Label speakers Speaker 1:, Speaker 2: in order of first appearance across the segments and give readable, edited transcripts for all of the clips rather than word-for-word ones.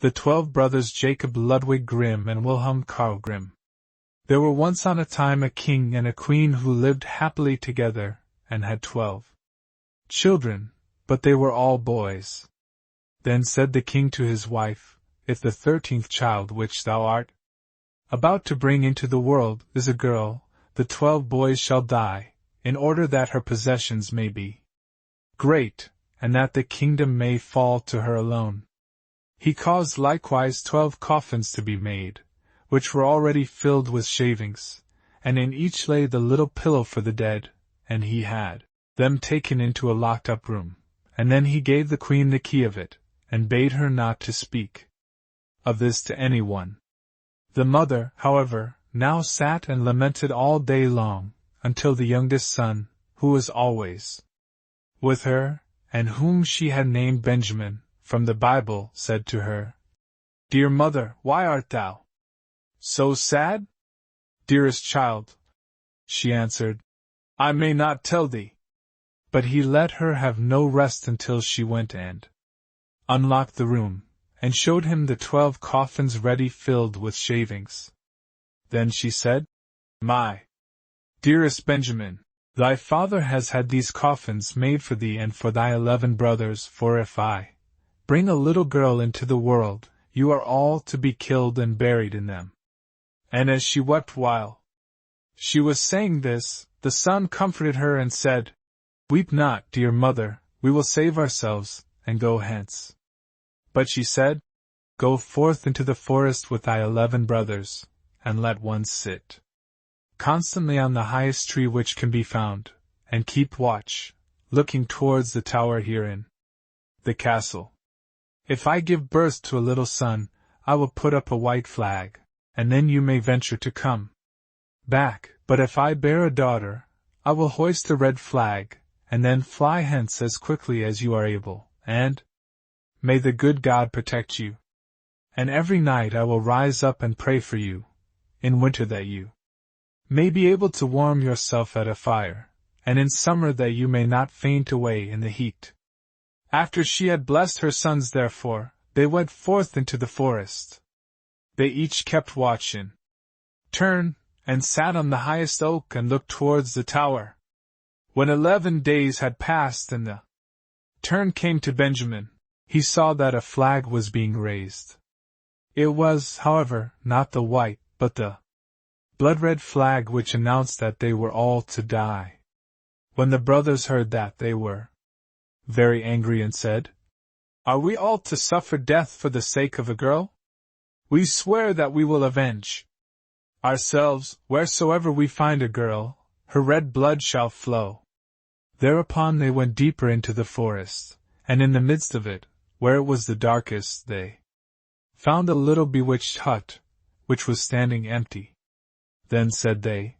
Speaker 1: The 12 brothers Jacob Ludwig Grimm and Wilhelm Karl Grimm. There were once on a time a king and a queen who lived happily together, and had 12 children, but they were all boys. Then said the king to his wife, If the 13th child which thou art about to bring into the world is a girl, the 12 boys shall die, in order that her possessions may be great, and that the kingdom may fall to her alone. He caused likewise 12 coffins to be made, which were already filled with shavings, and in each lay the little pillow for the dead, and he had them taken into a locked-up room, and then he gave the queen the key of it, and bade her not to speak of this to anyone. The mother, however, now sat and lamented all day long, until the youngest son, who was always with her, and whom she had named Benjamin, from the Bible, said to her, Dear mother, why art thou so sad? Dearest child, she answered, I may not tell thee. But he let her have no rest until she went and unlocked the room, and showed him the 12 coffins ready filled with shavings. Then she said, My dearest Benjamin, thy father has had these coffins made for thee and for thy 11 brothers, for if I bring a little girl into the world, you are all to be killed and buried in them. And as she wept while she was saying this, the son comforted her and said, Weep not, dear mother, we will save ourselves, and go hence. But she said, Go forth into the forest with thy 11 brothers, and let one sit constantly on the highest tree which can be found, and keep watch, looking towards the tower herein, the castle. If I give birth to a little son, I will put up a white flag, and then you may venture to come back, but if I bear a daughter, I will hoist a red flag, and then fly hence as quickly as you are able, and may the good God protect you. And every night I will rise up and pray for you, in winter that you may be able to warm yourself at a fire, and in summer that you may not faint away in the heat. After she had blessed her sons therefore, they went forth into the forest. They each kept watch in turn, and sat on the highest oak and looked towards the tower. When 11 days had passed and the turn came to Benjamin, he saw that a flag was being raised. It was, however, not the white, but the blood-red flag which announced that they were all to die. When the brothers heard that, they were very angry and said, Are we all to suffer death for the sake of a girl? We swear that we will avenge ourselves, wheresoever we find a girl, her red blood shall flow. Thereupon they went deeper into the forest, and in the midst of it, where it was the darkest, they found a little bewitched hut, which was standing empty. Then said they,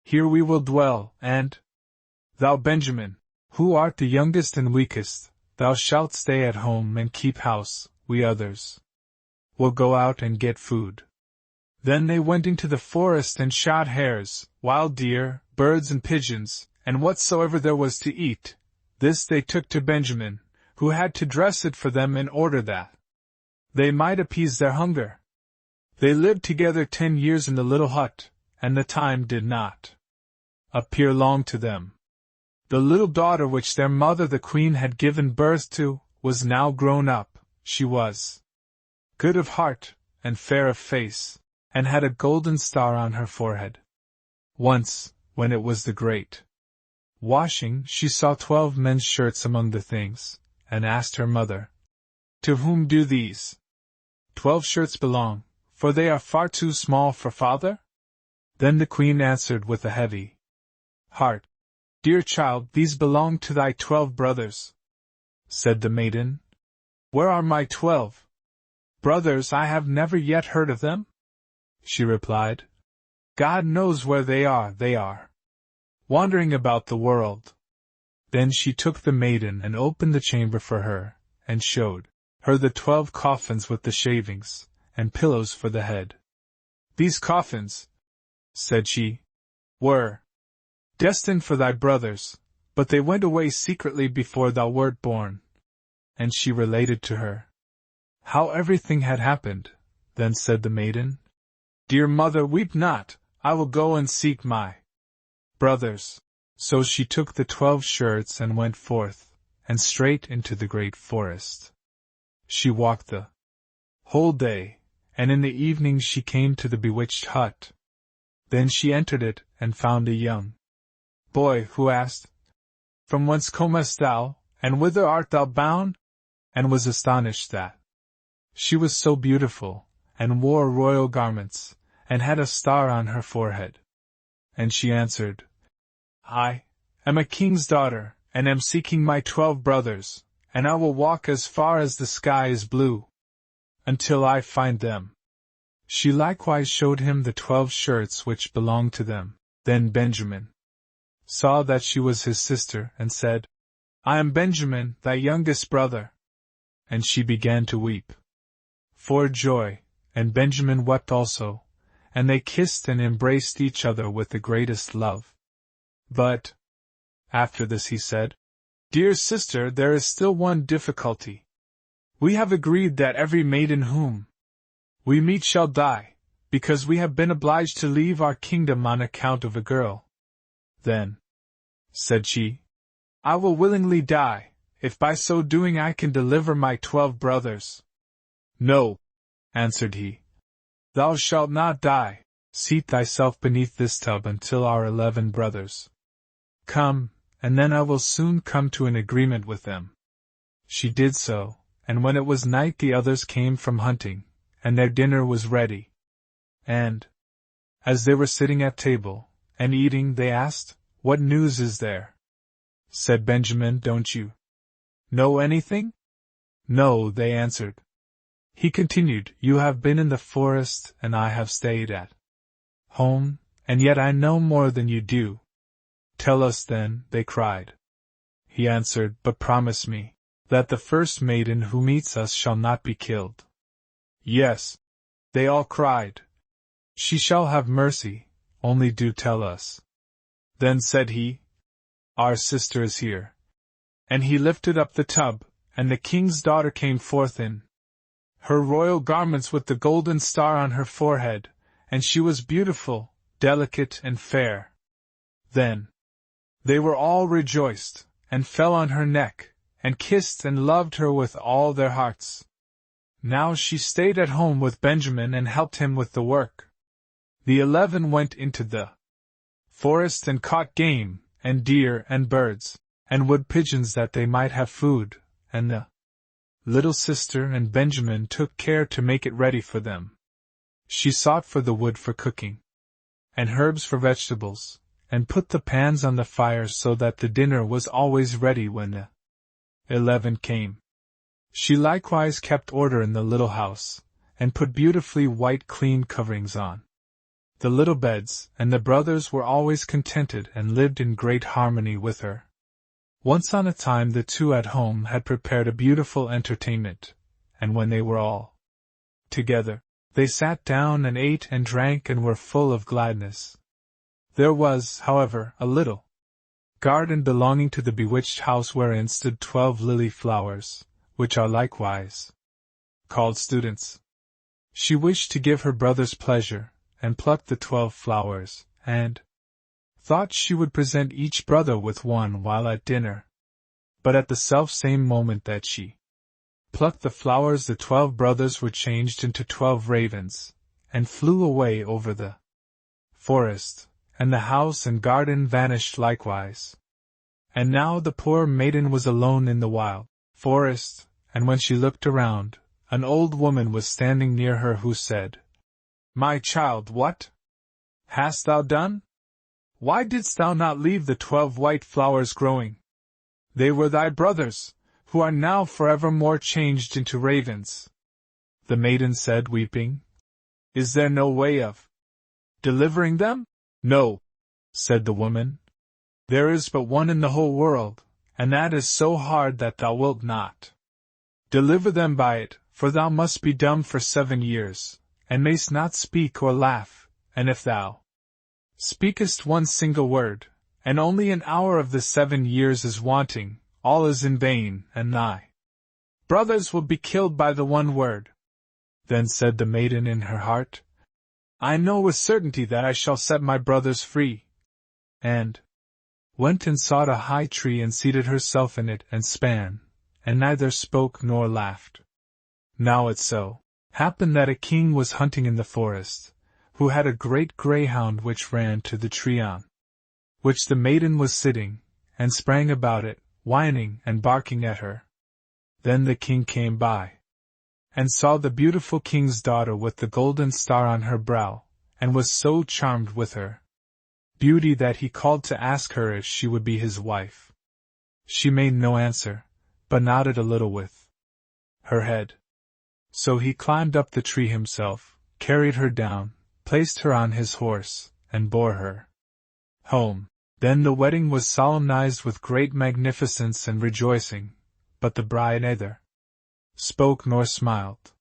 Speaker 1: Here we will dwell, and thou, Benjamin, who art the youngest and weakest, thou shalt stay at home and keep house, we others will go out and get food. Then they went into the forest and shot hares, wild deer, birds and pigeons, and whatsoever there was to eat. This they took to Benjamin, who had to dress it for them in order that they might appease their hunger. They lived together 10 years in the little hut, and the time did not appear long to them. The little daughter which their mother the queen had given birth to, was now grown up. She was good of heart, and fair of face, and had a golden star on her forehead. Once, when it was the great washing, she saw 12 men's shirts among the things, and asked her mother, To whom do these 12 shirts belong, for they are far too small for father? Then the queen answered with a heavy heart, Dear child, these belong to thy 12 brothers. Said the maiden, Where are my 12 brothers? I have never yet heard of them. She replied, God knows where they are wandering about the world. Then she took the maiden and opened the chamber for her, and showed her the 12 coffins with the shavings, and pillows for the head. These coffins, said she, were destined for thy brothers, but they went away secretly before thou wert born. And she related to her how everything had happened. Then said the maiden, "Dear mother, weep not, I will go and seek my brothers." So she took the 12 shirts and went forth, and straight into the great forest. She walked the whole day, and in the evening she came to the bewitched hut. Then she entered it, and found a young boy, who asked, "From whence comest thou, and whither art thou bound?" and was astonished that she was so beautiful, and wore royal garments, and had a star on her forehead. And she answered, "I am a king's daughter, and am seeking my 12 brothers, and I will walk as far as the sky is blue, until I find them." She likewise showed him the 12 shirts which belonged to them. Then Benjamin saw that she was his sister, and said, "I am Benjamin, thy youngest brother." And she began to weep for joy, and Benjamin wept also, and they kissed and embraced each other with the greatest love. But after this he said, "Dear sister, there is still one difficulty. We have agreed that every maiden whom we meet shall die, because we have been obliged to leave our kingdom on account of a girl." "Then," said she, "I will willingly die, if by so doing I can deliver my 12 brothers." "No," answered he, "thou shalt not die. Seat thyself beneath this tub until our 11 brothers come, and then I will soon come to an agreement with them." She did so, and when it was night the others came from hunting, and their dinner was ready. And, as they were sitting at table, and eating, they asked, "What news is there?" Said Benjamin, "Don't you know anything?" "No," they answered. He continued, "You have been in the forest, and I have stayed at home, and yet I know more than you do." "Tell us then," they cried. He answered, "But promise me that the first maiden who meets us shall not be killed." "Yes," they all cried, "she shall have mercy, only do tell us." Then said he, "Our sister is here." And he lifted up the tub, and the king's daughter came forth in her royal garments with the golden star on her forehead, and she was beautiful, delicate, and fair. Then they were all rejoiced, and fell on her neck, and kissed and loved her with all their hearts. Now she stayed at home with Benjamin and helped him with the work. The 11 went into the forest and caught game, and deer and birds, and wood pigeons that they might have food, and the little sister and Benjamin took care to make it ready for them. She sought for the wood for cooking, and herbs for vegetables, and put the pans on the fire so that the dinner was always ready when the 11 came. She likewise kept order in the little house, and put beautifully white clean coverings on the little beds, and the brothers were always contented and lived in great harmony with her. Once on a time the 2 at home had prepared a beautiful entertainment, and when they were all together, they sat down and ate and drank and were full of gladness. There was, however, a little garden belonging to the bewitched house wherein stood 12 lily flowers, which are likewise called students. She wished to give her brothers pleasure, and plucked the 12 flowers, and thought she would present each brother with one while at dinner. But at the self-same moment that she plucked the flowers, the 12 brothers were changed into 12 ravens, and flew away over the forest, and the house and garden vanished likewise. And now the poor maiden was alone in the wild forest, and when she looked around, an old woman was standing near her who said, "My child, what hast thou done? Why didst thou not leave the 12 white flowers growing? They were thy brothers, who are now forevermore changed into ravens." The maiden said, weeping, "Is there no way of delivering them?" "No," said the woman. "There is but one in the whole world, and that is so hard that thou wilt not deliver them by it, for thou must be dumb for 7 years, and mayst not speak or laugh, and if thou speakest one single word, and only an hour of the 7 years is wanting, all is in vain, and thy brothers will be killed by the one word. Then said the maiden in her heart, I know with certainty that I shall set my brothers free. And went and sought a high tree and seated herself in it and span, and neither spoke nor laughed. Now it so happened that a king was hunting in the forest, who had a great greyhound which ran to the tree on which the maiden was sitting, and sprang about it, whining and barking at her. Then the king came by, and saw the beautiful king's daughter with the golden star on her brow, and was so charmed with her beauty that he called to ask her if she would be his wife. She made no answer, but nodded a little with her head. So he climbed up the tree himself, carried her down, placed her on his horse, and bore her home. Then the wedding was solemnized with great magnificence and rejoicing, but the bride neither spoke nor smiled.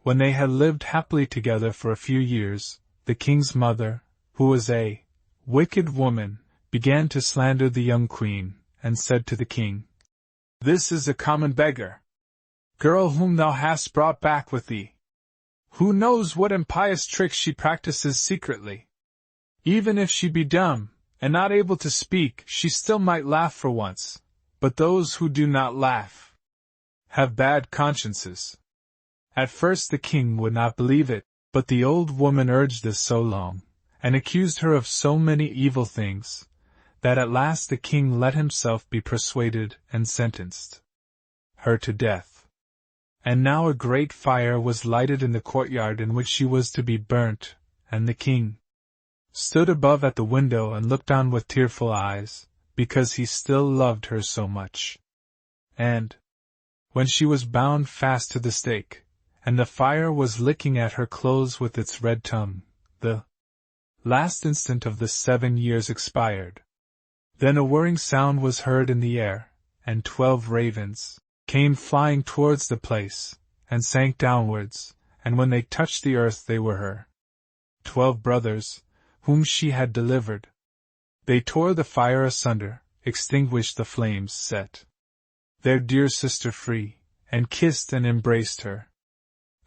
Speaker 1: When they had lived happily together for a few years, the king's mother, who was a wicked woman, began to slander the young queen, and said to the king, This is a common beggar girl whom thou hast brought back with thee. Who knows what impious tricks she practices secretly? Even if she be dumb, and not able to speak, she still might laugh for once, but those who do not laugh have bad consciences. At first the king would not believe it, but the old woman urged this so long, and accused her of so many evil things, that at last the king let himself be persuaded and sentenced her to death. And now a great fire was lighted in the courtyard in which she was to be burnt, and the king stood above at the window and looked on with tearful eyes, because he still loved her so much. And when she was bound fast to the stake, and the fire was licking at her clothes with its red tongue, the last instant of the 7 years expired. Then a whirring sound was heard in the air, and 12 ravens came flying towards the place, and sank downwards, and when they touched the earth they were her 12 brothers, whom she had delivered. They tore the fire asunder, extinguished the flames, set their dear sister free, and kissed and embraced her.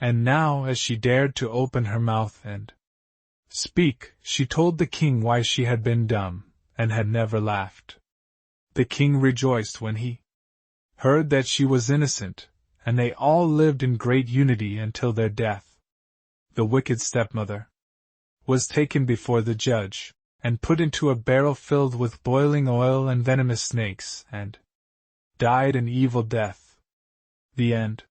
Speaker 1: And now, as she dared to open her mouth and speak, she told the king why she had been dumb, and had never laughed. The king rejoiced when he heard that she was innocent, and they all lived in great unity until their death. The wicked stepmother was taken before the judge, and put into a barrel filled with boiling oil and venomous snakes, and died an evil death. The end.